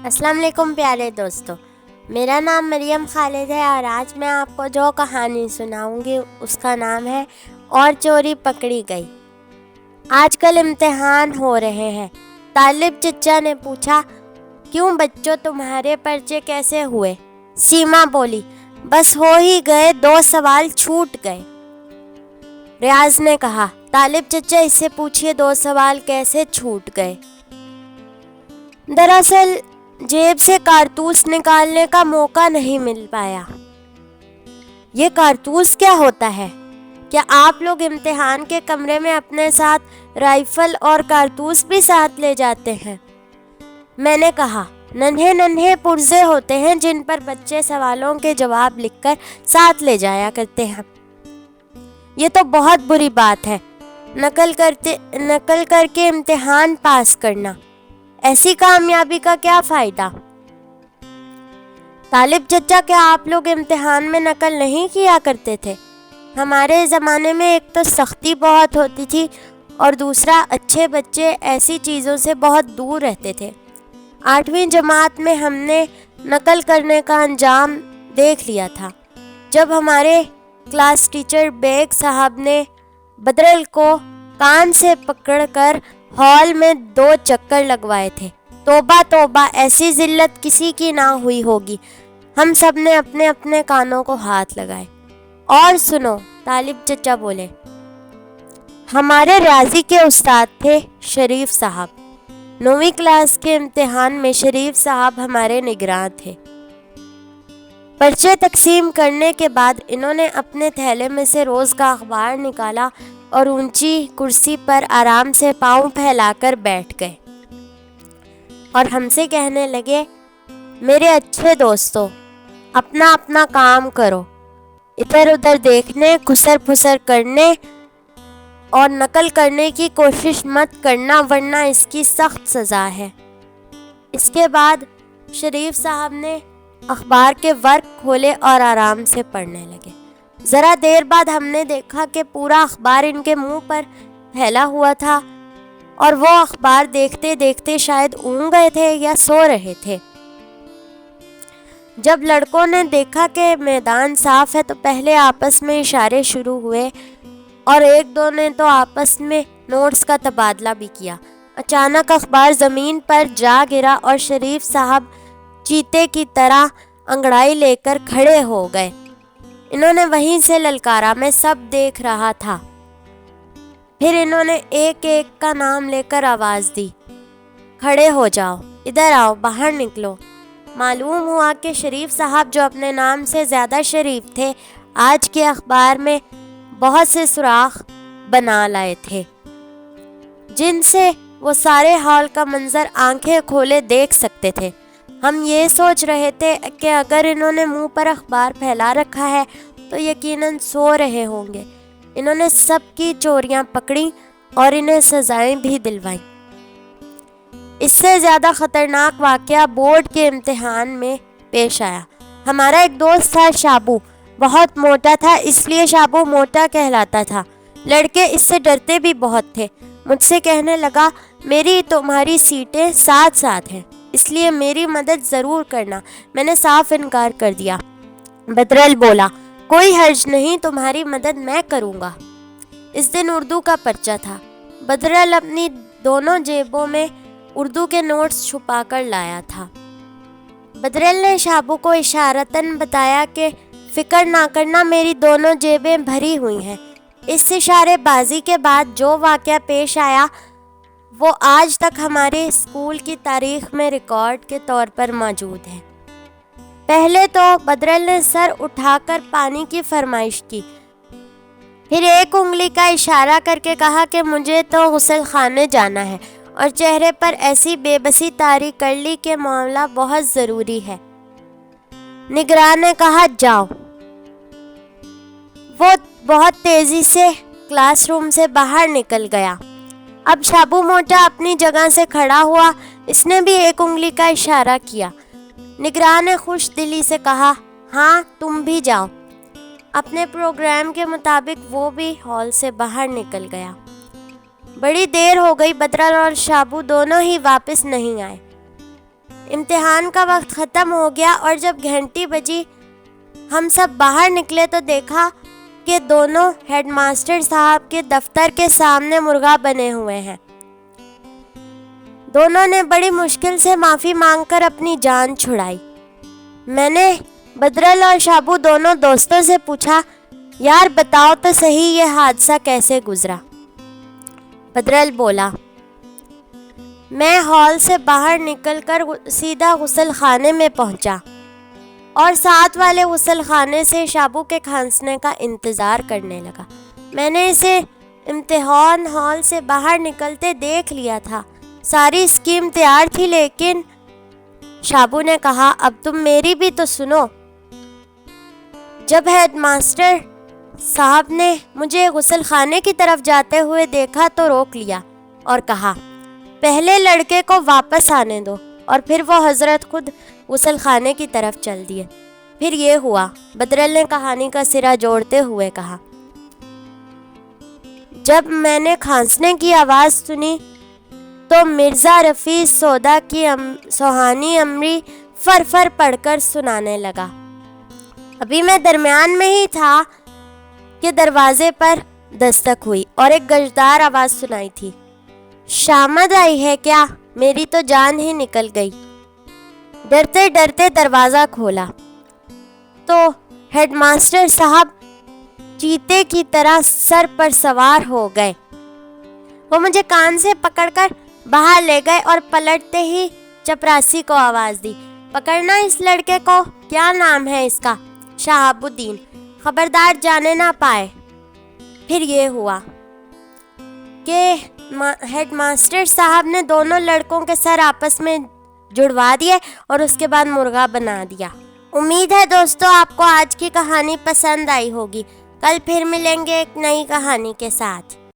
السلام علیکم پیارے دوستو، میرا نام مریم خالد ہے اور آج میں آپ کو جو کہانی سناؤں گی اس کا نام ہے اور چوری پکڑی گئی۔ آج کل امتحان ہو رہے ہیں۔ طالب چچا نے پوچھا، کیوں بچوں تمہارے پرچے کیسے ہوئے؟ سیما بولی، بس ہو ہی گئے، 2 سوال چھوٹ گئے۔ ریاض نے کہا، طالب چچا اس سے پوچھئے 2 سوال کیسے چھوٹ گئے؟ دراصل جیب سے کارتوس نکالنے کا موقع نہیں مل پایا۔ یہ کارتوس کیا ہوتا ہے؟ کیا آپ لوگ امتحان کے کمرے میں اپنے ساتھ رائفل اور کارتوس بھی ساتھ لے جاتے ہیں؟ میں نے کہا، ننھے ننھے پرزے ہوتے ہیں جن پر بچے سوالوں کے جواب لکھ کر ساتھ لے جایا کرتے ہیں۔ یہ تو بہت بری بات ہے، نقل کر کے امتحان پاس کرنا۔ ایسی کامیابی کا کیا فائدہ؟ طالب چچا، کیا آپ لوگ امتحان میں نقل نہیں کیا کرتے تھے؟ ہمارے زمانے میں ایک تو سختی بہت ہوتی تھی اور دوسرا اچھے بچے ایسی چیزوں سے بہت دور رہتے تھے۔ 8ویں جماعت میں ہم نے نقل کرنے کا انجام دیکھ لیا تھا، جب ہمارے کلاس ٹیچر بیگ صاحب نے بدرل کو کان سے پکڑ کر ہال میں 2 چکر لگوائے تھے۔ توبہ توبہ، ایسی ذلت کسی کی نہ ہوئی ہوگی۔ ہم سب نے اپنے اپنے کانوں کو ہاتھ لگائے۔ اور سنو، طالب چچا بولے، ہمارے ریاضی کے استاد تھے شریف صاحب۔ 9ویں کلاس کے امتحان میں شریف صاحب ہمارے نگراں تھے۔ پرچے تقسیم کرنے کے بعد انہوں نے اپنے تھیلے میں سے روز کا اخبار نکالا اور اونچی کرسی پر آرام سے پاؤں پھیلا کر بیٹھ گئے اور ہم سے کہنے لگے، میرے اچھے دوستو، اپنا اپنا کام کرو، ادھر ادھر دیکھنے، خسر پھسر کرنے اور نقل کرنے کی کوشش مت کرنا ورنہ اس کی سخت سزا ہے۔ اس کے بعد شریف صاحب نے اخبار کے ورق کھولے اور آرام سے پڑھنے لگے۔ ذرا دیر بعد ہم نے دیکھا کہ پورا اخبار ان کے منہ پر پھیلا ہوا تھا اور وہ اخبار دیکھتے دیکھتے شاید اونگ گئے تھے یا سو رہے تھے۔ جب لڑکوں نے دیکھا کہ میدان صاف ہے تو پہلے آپس میں اشارے شروع ہوئے اور ایک دو نے تو آپس میں نوٹس کا تبادلہ بھی کیا۔ اچانک اخبار زمین پر جا گرا اور شریف صاحب چیتے کی طرح انگڑائی لے کر کھڑے ہو گئے۔ انہوں نے وہیں سے للکارا، میں سب دیکھ رہا تھا۔ پھر انہوں نے ایک ایک کا نام لے کر آواز دی، کھڑے ہو جاؤ، ادھر آؤ، باہر نکلو۔ معلوم ہوا کہ شریف صاحب جو اپنے نام سے زیادہ شریف تھے، آج کے اخبار میں بہت سے سوراخ بنا لائے تھے جن سے وہ سارے ہال کا منظر آنکھیں کھولے دیکھ سکتے تھے۔ ہم یہ سوچ رہے تھے کہ اگر انہوں نے منہ پر اخبار پھیلا رکھا ہے تو یقیناً سو رہے ہوں گے۔ انہوں نے سب کی چوریاں پکڑیں اور انہیں سزائیں بھی دلوائیں۔ اس سے زیادہ خطرناک واقعہ بورڈ کے امتحان میں پیش آیا۔ ہمارا ایک دوست تھا شابو، بہت موٹا تھا، اس لیے شابو موٹا کہلاتا تھا۔ لڑکے اس سے ڈرتے بھی بہت تھے۔ مجھ سے کہنے لگا، میری تمہاری سیٹیں ساتھ ساتھ ہیں، اس لیے میری مدد ضرور کرنا۔ میں نے صاف انکار کر دیا۔ بدرل بولا، کوئی حرج نہیں، تمہاری مدد میں کروں گا۔ اس دن اردو کا پرچہ تھا۔ بدرل اپنی دونوں جیبوں میں اردو کے نوٹس چھپا کر لایا تھا۔ بدرل نے شابو کو اشارتاً بتایا کہ فکر نہ کرنا، میری دونوں جیبیں بھری ہوئی ہیں۔ اس اشارے بازی کے بعد جو واقعہ پیش آیا وہ آج تک ہمارے اسکول کی تاریخ میں ریکارڈ کے طور پر موجود ہے۔ پہلے تو بدرل نے سر اٹھا کر پانی کی فرمائش کی، پھر ایک انگلی کا اشارہ کر کے کہا کہ مجھے تو غسل خانے جانا ہے، اور چہرے پر ایسی بے بسی طاری کر لی کہ معاملہ بہت ضروری ہے۔ نگراں نے کہا، جاؤ۔ وہ بہت تیزی سے کلاس روم سے باہر نکل گیا۔ اب شابو موٹا اپنی جگہ سے کھڑا ہوا، اس نے بھی ایک انگلی کا اشارہ کیا۔ نگراں نے خوش دلی سے کہا، ہاں تم بھی جاؤ۔ اپنے پروگرام کے مطابق وہ بھی ہال سے باہر نکل گیا۔ بڑی دیر ہو گئی، بدرل اور شابو دونوں ہی واپس نہیں آئے۔ امتحان کا وقت ختم ہو گیا اور جب گھنٹی بجی ہم سب باہر نکلے تو دیکھا کہ دونوں ہیڈ ماسٹر صاحب کے دفتر کے سامنے مرغا بنے ہوئے ہیں۔ دونوں نے بڑی مشکل سے معافی مانگ کر اپنی جان چھڑائی۔ میں نے بدرل اور شابو دونوں دوستوں سے پوچھا، یار بتاؤ تو صحیح یہ حادثہ کیسے گزرا؟ بدرل بولا، میں ہال سے باہر نکل کر سیدھا غسل خانے میں پہنچا اور ساتھ والے غسل خانے سے شابو کے کھانسنے کا انتظار کرنے لگا۔ میں نے اسے امتحان ہال سے باہر نکلتے دیکھ لیا تھا، ساری اسکیم تیار تھی، لیکن شابو نے کہا، اب تم میری بھی تو سنو۔ جب ہیڈ ماسٹر صاحب نے مجھے غسل خانے کی طرف جاتے ہوئے دیکھا تو روک لیا اور کہا، پہلے لڑکے کو واپس آنے دو، اور پھر وہ حضرت خود غسل خانے کی طرف چل دیے۔ پھر یہ ہوا، بدرل نے کہانی کا سرا جوڑتے ہوئے کہا، جب میں نے کھانسنے کی آواز سنی تو مرزا رفیع سودا کی سوہانی امری فر فر پڑھ کر سنانے لگا۔ ابھی میں درمیان میں ہی تھا کہ دروازے پر دستک ہوئی اور ایک گشدار آواز سنائی تھی، شامد آئی ہے کیا؟ میری تو جان ہی نکل گئی۔ ڈرتے ڈرتے دروازہ کھولا تو ہیڈ ماسٹر صاحب چیتے کی طرح سر پر سوار ہو گئے۔ وہ مجھے کان سے پکڑ کر باہر لے گئے اور پلٹتے ہی چپراسی کو آواز دی، پکڑنا اس لڑکے کو، کیا نام ہے اس کا؟ شہاب الدین، خبردار جانے نہ پائے۔ پھر یہ ہوا کہ ہیڈ ماسٹر صاحب نے دونوں لڑکوں کے سر آپس میں جڑوا دیے اور اس کے بعد مرغا بنا دیا۔ امید ہے دوستو آپ کو آج کی کہانی پسند آئی ہوگی۔ کل پھر ملیں گے ایک نئی کہانی کے ساتھ۔